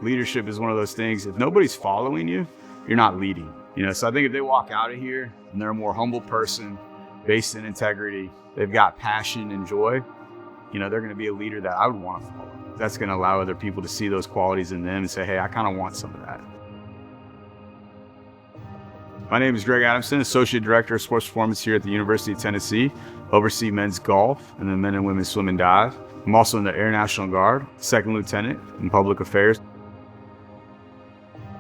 leadership is one of those things, if nobody's following you, you're not leading. So I think if they walk out of here and they're a more humble person, based in integrity, they've got passion and joy, they're going to be a leader that I would want to follow. That's going to allow other people to see those qualities in them and say, hey, I kind of want some of that. My name is Greg Adamson, Associate Director of Sports Performance here at the University of Tennessee. Oversee men's golf and then men and women's swim and dive. I'm also in the Air National Guard, Second Lieutenant in Public Affairs.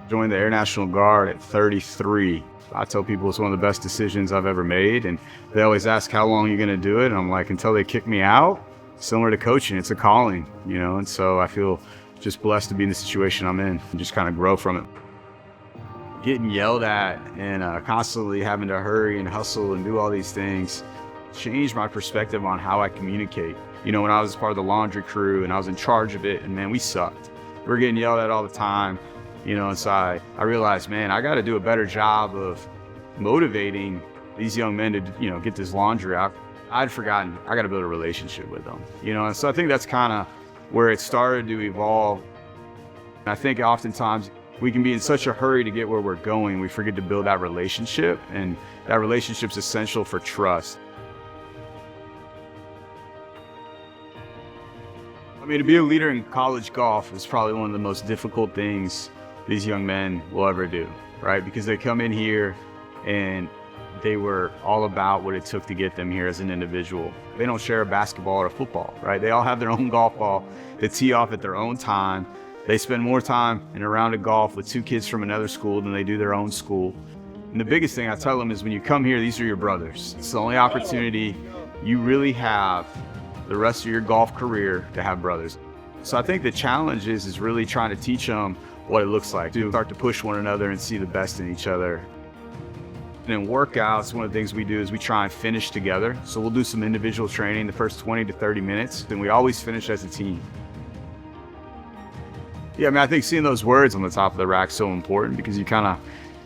Joined the Air National Guard at 33. I tell people it's one of the best decisions I've ever made, and they always ask how long you're going to do it, and I'm like, until they kick me out. Similar to coaching, it's a calling, and so I feel just blessed to be in the situation I'm in and just kind of grow from it. Getting yelled at and constantly having to hurry and hustle and do all these things changed my perspective on how I communicate. When I was part of the laundry crew and I was in charge of it, and man, we sucked. We were getting yelled at all the time, and so I realized, man, I got to do a better job of motivating these young men to, get this laundry out. I'd forgotten, I got to build a relationship with them, and so I think that's kind of where it started to evolve. And I think oftentimes we can be in such a hurry to get where we're going, we forget to build that relationship, and that relationship's essential for trust. To be a leader in college golf is probably one of the most difficult things these young men will ever do, right? Because they come in here and they were all about what it took to get them here as an individual. They don't share a basketball or a football, right? They all have their own golf ball. They tee off at their own time. They spend more time in a round of golf with two kids from another school than they do their own school. And the biggest thing I tell them is when you come here, these are your brothers. It's the only opportunity you really have the rest of your golf career to have brothers. So I think the challenge is really trying to teach them what it looks like to start to push one another and see the best in each other. And in workouts, one of the things we do is we try and finish together. So we'll do some individual training the first 20 to 30 minutes, and we always finish as a team. Yeah, I think seeing those words on the top of the rack is so important because you kind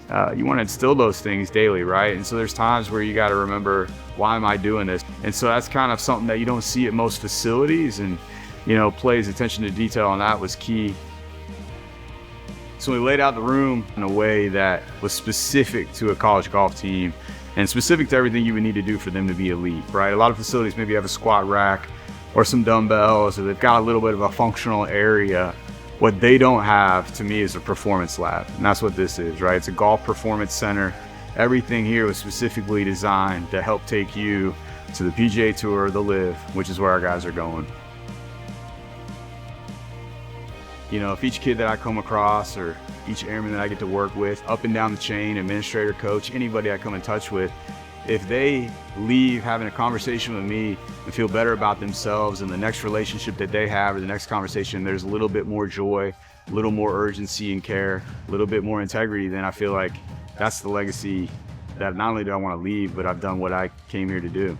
of, you want to instill those things daily, right? And so there's times where you got to remember, why am I doing this? And so that's kind of something that you don't see at most facilities, and, plays attention to detail on that was key. So we laid out the room in a way that was specific to a college golf team and specific to everything you would need to do for them to be elite, right? A lot of facilities maybe have a squat rack or some dumbbells, or they've got a little bit of a functional area. What they don't have, to me, is a performance lab, and that's what this is, right? It's a golf performance center. Everything here was specifically designed to help take you to the PGA Tour or the Live, which is where our guys are going. If each kid that I come across or each airman that I get to work with, up and down the chain, administrator, coach, anybody I come in touch with, if they leave having a conversation with me and feel better about themselves and the next relationship that they have or the next conversation, there's a little bit more joy, a little more urgency and care, a little bit more integrity, then I feel like that's the legacy that not only do I want to leave, but I've done what I came here to do.